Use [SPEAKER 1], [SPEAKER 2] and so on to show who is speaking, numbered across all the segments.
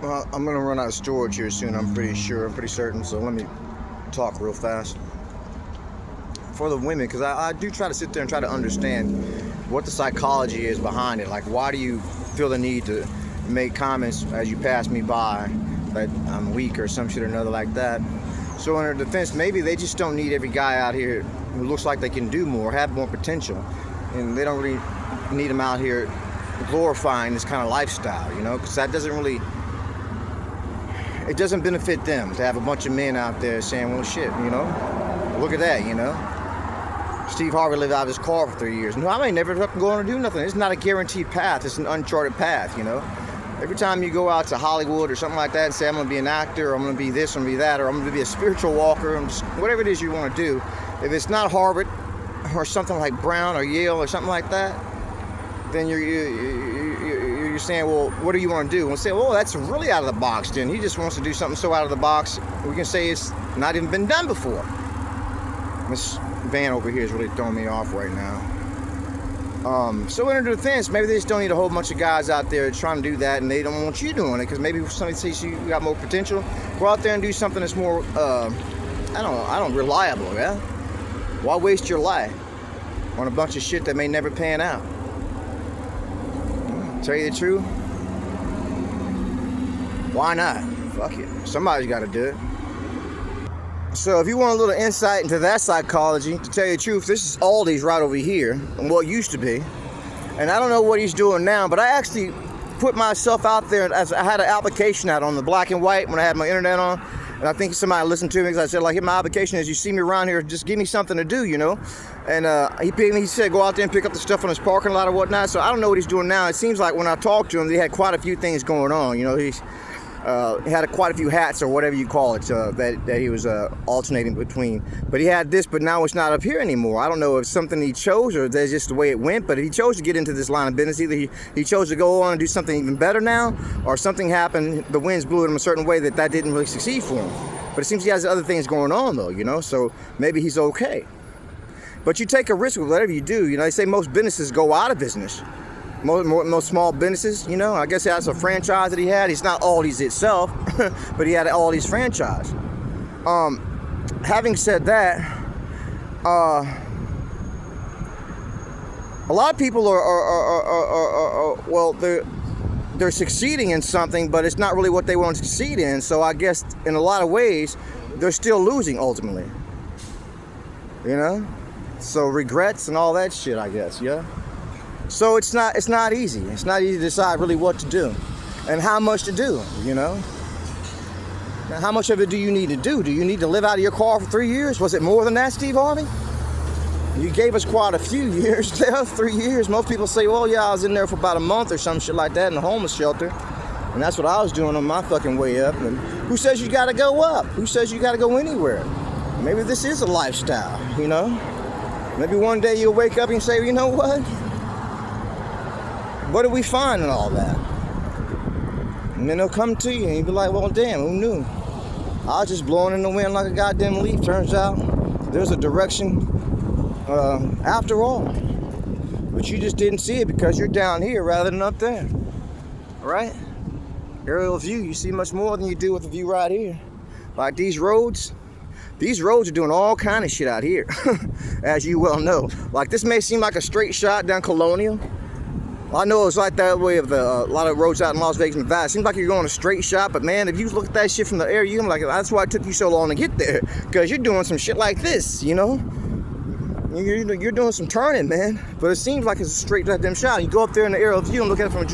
[SPEAKER 1] Well, I'm gonna run out of storage here soon. I'm pretty certain. So let me talk real fast for the women, because I do try to sit there and try to understand what the psychology is behind it. Like, why do you feel the need to make comments as you pass me by that I'm weak or some shit or another like that? So in their defense, maybe they just don't need every guy out here who looks like they can do more, have more potential, and they don't really need them out here glorifying this kind of lifestyle, you know, because that doesn't really, it doesn't benefit them to have a bunch of men out there saying, well, shit, you know, look at that, you know. Steve Harvey lived out of his car for 3 years. No, I ain't never going to do nothing. It's not a guaranteed path. It's an uncharted path, you know. Every time you go out to Hollywood or something like that and say, I'm going to be an actor, or I'm going to be this, or I'm going to be that, or I'm going to be a spiritual walker, or whatever it is you want to do, if it's not Harvard or something like Brown or Yale or something like that, then you're saying, well, what do you want to do? And we'll say, well, that's really out of the box then. He just wants to do something so out of the box, we can say it's not even been done before. This van over here is really throwing me off right now. So in their defense, maybe they just don't need a whole bunch of guys out there trying to do that, and they don't want you doing it, because maybe if somebody says you got more potential, go out there and do something that's more, reliable, yeah? Why waste your life on a bunch of shit that may never pan out? Tell you the truth, why not? Fuck it. Somebody's got to do it. So if you want a little insight into that psychology, to tell you the truth, this is Aldi's right over here, and what used to be. And I don't know what he's doing now, but I actually put myself out there as I had an application out on the black and white when I had my internet on. And I think somebody listened to me, because I said, like, here, my application is, you see me around here, just give me something to do, you know. And he said, go out there and pick up the stuff on his parking lot or whatnot. So I don't know what he's doing now. It seems like when I talked to him, he had quite a few things going on. You know, he had quite a few hats, or whatever you call it, that he was alternating between. But he had this, but now it's not up here anymore. I don't know if it's something he chose, or that's just the way it went, but he chose to get into this line of business. Either he chose to go on and do something even better now, or something happened, the winds blew him a certain way that didn't really succeed for him. But it seems he has other things going on, though, you know, so maybe he's okay. But you take a risk with whatever you do. You know, they say most businesses go out of business. Most small businesses, you know. I guess that's a franchise that he had. It's not Aldi's itself, but he had an Aldi's franchise. Having said that, a lot of people they're succeeding in something, but it's not really what they want to succeed in. So I guess in a lot of ways, they're still losing ultimately. You know? So regrets and all that shit, I guess, yeah? So it's not easy. It's not easy to decide really what to do and how much to do, you know? Now, how much of it do you need to do? Do you need to live out of your car for 3 years? Was it more than that, Steve Harvey? You gave us quite a few years there, 3 years. Most people say, well, yeah, I was in there for about a month or some shit like that in the homeless shelter. And that's what I was doing on my fucking way up. And who says you gotta go up? Who says you gotta go anywhere? Maybe this is a lifestyle, you know? Maybe one day you'll wake up and say, you know what? What did we find in all that? And then they'll come to you and you'll be like, well, damn, who knew? I was just blowing in the wind like a goddamn leaf. Turns out there's a direction after all. But you just didn't see it because you're down here rather than up there. All right? Aerial view, you see much more than you do with the view right here. Like these roads are doing all kind of shit out here, as you well know. Like this may seem like a straight shot down Colonial. I know it's like that way of a lot of roads out in Las Vegas, Nevada. It seems like you're going a straight shot, but man, if you look at that shit from the air, you're like, that's why it took you so long to get there, because you're doing some shit like this, you know? You're doing some turning, man. But it seems like it's a straight goddamn shot. You go up there in the aerial view and look at it from the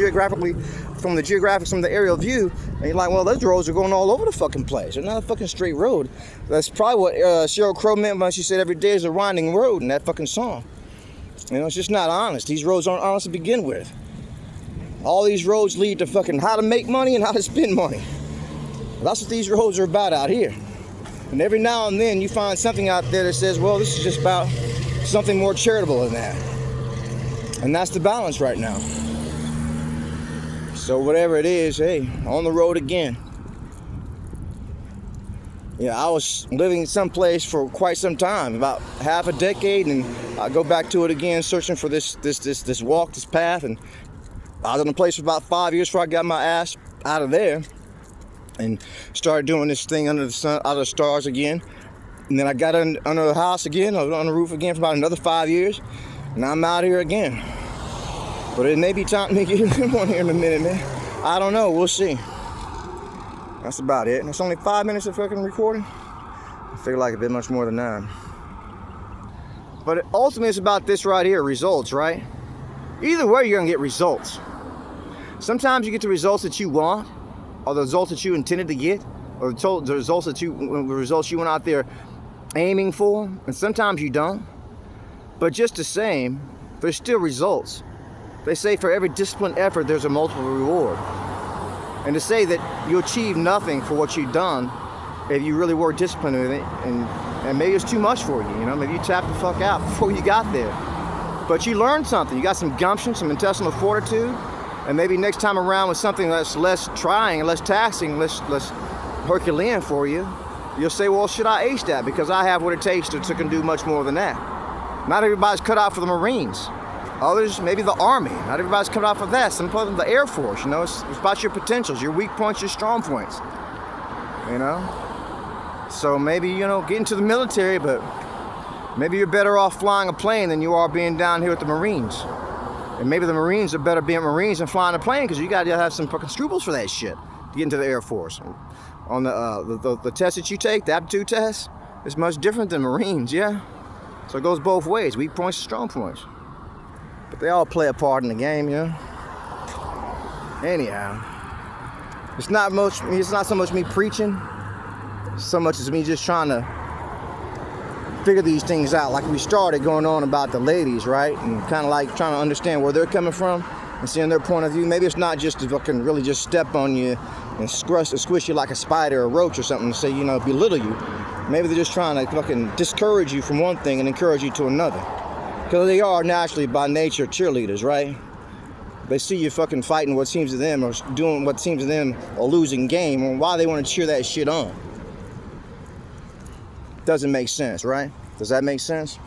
[SPEAKER 1] geographics from the aerial view, and you're like, well, those roads are going all over the fucking place. They're not a fucking straight road. That's probably what Sheryl Crow meant when she said every day is a winding road in that fucking song. You know, it's just not honest. These roads aren't honest to begin with. All these roads lead to fucking how to make money and how to spend money. That's what these roads are about out here. And every now and then you find something out there that says, well, this is just about something more charitable than that. And that's the balance right now. So whatever it is, hey, on the road again. Yeah, I was living someplace for quite some time, about half a decade, and I go back to it again, searching for this walk, this path, and I was in a place for about 5 years before I got my ass out of there. and started doing this thing under the sun, out of the stars again. And then I got under the house again, on the roof again for about another 5 years, and I'm out here again. But it may be time to get in one here in a minute, man. I don't know, we'll see. That's about it. And it's only 5 minutes of fucking recording. I feel like a bit much more than that. But ultimately it's about this right here, results, right? Either way, you're gonna get results. Sometimes you get the results that you want, or the results that you intended to get, or the results that you went out there aiming for, and sometimes you don't. But just the same, there's still results. They say for every disciplined effort, there's a multiple reward. And to say that you achieve nothing for what you've done, if you really were disciplined with it, and maybe it's too much for you, you know, maybe you tapped the fuck out before you got there. But you learned something, you got some gumption, some intestinal fortitude, and maybe next time around with something that's less trying, less taxing, less Herculean for you, you'll say, well, should I ace that? Because I have what it takes to do much more than that. Not everybody's cut out for the Marines. Others, maybe the Army. Not everybody's cut out for that. Some of them, the Air Force, you know, it's about your potentials, your weak points, your strong points, you know? So maybe, you know, get into the military, but maybe you're better off flying a plane than you are being down here with the Marines. And maybe the Marines are better being Marines than flying a plane, because you gotta have some fucking scruples for that shit to get into the Air Force. On the test that you take, the aptitude test, is much different than Marines, yeah? So it goes both ways, weak points and strong points. But they all play a part in the game, you know? Anyhow, it's not so much me preaching, so much as me just trying to figure these things out. Like we started going on about the ladies, right? And kind of like trying to understand where they're coming from and seeing their point of view. Maybe it's not just to fucking really just step on you and squish you like a spider or a roach or something to say, you know, belittle you. Maybe they're just trying to fucking discourage you from one thing and encourage you to another. Because they are naturally by nature cheerleaders, right? They see you fucking fighting what seems to them or doing what seems to them a losing game, and why they want to cheer that shit on. Doesn't make sense, right? Does that make sense?